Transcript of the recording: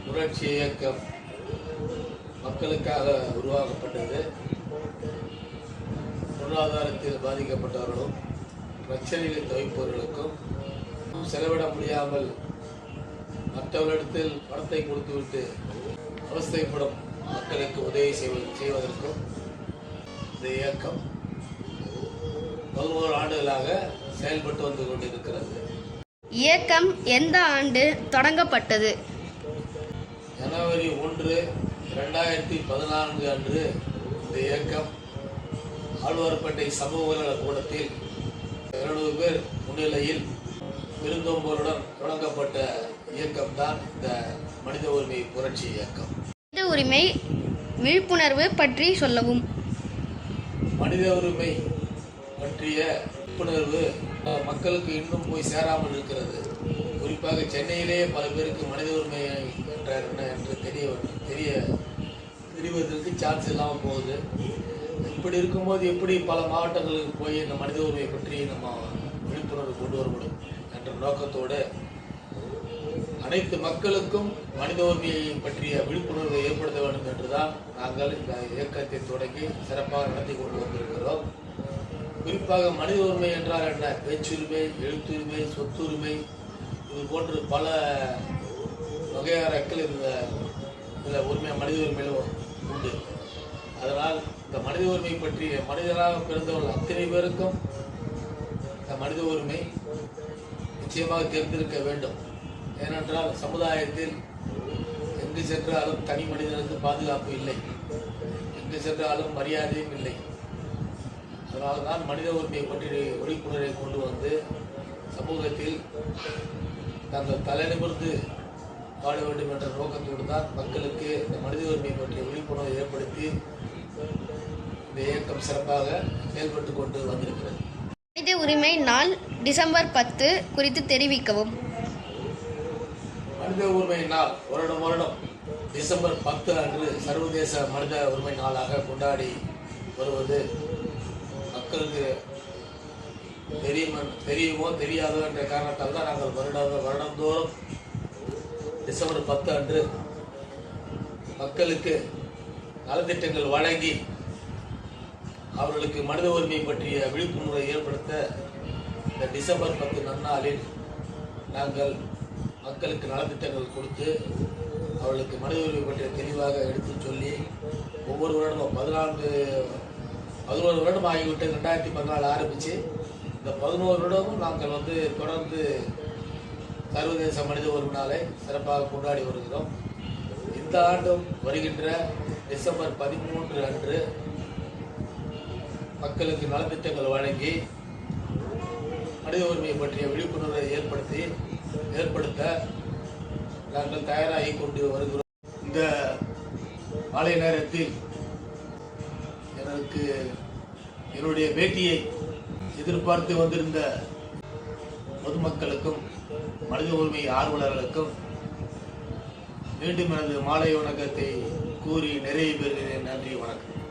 புரட்சி இயக்கம் மக்களுக்காக உருவாக்கப்பட்டது. பொருளாதாரத்தில் பாதிக்கப்பட்டவர்களும் பிரச்சனைகளில் தவிப்பவர்களுக்கும் செலவிட முடியாமல் மற்றவர்களிடத்தில் பணத்தை கொடுத்துவிட்டு அவஸ்தைப்படும் மக்களுக்கு உதவி செய்வதற்கும் இந்த இயக்கம் 11 ஆண்டுகளாக செயல்பட்டு வந்து கொண்டிருக்கிறது. இயக்கம் எந்த ஆண்டு தொடங்கப்பட்டது? ஜனவரி 1, 2014 அன்று இந்த இயக்கம் ஆழ்வார்பேட்டை சமூக நல கூடத்தில் 200 பேர் முன்னிலையில் விருந்தோம்பலுடன் தொடங்கப்பட்ட இயக்கம்தான் இந்த மனித உரிமை புரட்சி இயக்கம். மனித உரிமை விழிப்புணர்வு பற்றி சொல்லவும். மனித உரிமை பற்றிய விழிப்புணர்வு மக்களுக்கு இன்னும் போய் சேராமல் இருக்கிறது. குறிப்பாக சென்னையிலேயே பல பேருக்கு மனித உரிமை என்றார் என்ன என்று தெரிவதற்கு சான்ஸ் இல்லாமல் போகுது. இப்படி இருக்கும்போது எப்படி பல மாவட்டங்களுக்கு போய் இந்த மனித உரிமை பற்றி நம்ம விழிப்புணர்வு கொண்டு வர முடியும் என்ற நோக்கத்தோடு அனைத்து மக்களுக்கும் மனித உரிமையை பற்றிய விழிப்புணர்வை ஏற்படுத்த வேண்டும் என்றுதான் நாங்கள் இந்த இயக்கத்தை தொடங்கி சிறப்பாக நடத்தி கொண்டு வந்திருக்கிறோம். குறிப்பாக மனித உரிமை என்றால் என்ன? பேச்சுரிமை, எழுத்துரிமை, சொத்துரிமை, இது போன்று பல வகையாரக்கள் இதில் உரிமை மனித உரிமையில் உண்டு. அதனால் இந்த மனித உரிமை பற்றிய மனிதனாக பிறந்தவர்கள் அத்தனை பேருக்கும் இந்த மனித உரிமை நிச்சயமாக தெரிந்திருக்க வேண்டும். ஏனென்றால் சமுதாயத்தில் எங்கு சென்றாலும் தனி மனிதனுக்கு பாதுகாப்பு இல்லை, எங்கு சென்றாலும் மரியாதையும் இல்லை. அதனால் தான் மனித உரிமையை பற்றி விழிப்புணர்வை கொண்டு வந்து சமூகத்தில் தாங்கள் தலைநிமிர்ந்து வாழ வேண்டும் என்ற நோக்கத்தோடு தான் மக்களுக்கு இந்த மனித உரிமை பற்றிய விழிப்புணர்வை ஏற்படுத்தி இந்த இயக்கம் சிறப்பாக செயல்பட்டு கொண்டு வந்திருக்கிறது. மனித உரிமை நாள் டிசம்பர் 10 குறித்து தெரிவிக்கவும். மனித உரிமை நாள் வருடம் டிசம்பர் 10 அன்று சர்வதேச மனித உரிமை நாளாக கொண்டாடி வருவது மக்களுக்கு தெரியுமோ தெரியாதோ என்ற காரணத்தால் தான் நாங்கள் வருடந்தோறும் டிசம்பர் 10 அன்று மக்களுக்கு நலத்திட்டங்கள் வழங்கி அவர்களுக்கு மனித உரிமை பற்றிய விழிப்புணர்வை ஏற்படுத்த இந்த டிசம்பர் 10 நன்னாளில் நாங்கள் மக்களுக்கு நலத்திட்டங்கள் கொடுத்து அவர்களுக்கு மனித உரிமை பற்றிய தெளிவாக எடுத்து சொல்லி ஒவ்வொரு வருடமும் 11 வருடம் ஆகிவிட்டு 2014 ஆரம்பித்து இந்த 11 வருடமும் நாங்கள் தொடர்ந்து சர்வதேச மனித உரிமை நாளை சிறப்பாக கொண்டாடி வருகிறோம். இந்த ஆண்டும் வருகின்ற டிசம்பர் 13 அன்று மக்களுக்கு நலத்திட்டங்கள் வழங்கி மனித உரிமை பற்றிய விழிப்புணர்வை ஏற்படுத்த நாங்கள் தயாராகி கொண்டு வருகிறோம். இந்த மாலை நேரத்தில் என்னுடைய பேட்டியை எதிர்பார்த்து வந்திருந்த பொதுமக்களுக்கும் மனித உரிமை ஆர்வலர்களுக்கும் மீண்டும் எனது மாலை வணக்கத்தை கூறி நிறைவு பெறுகிறேன். நன்றி, வணக்கம்.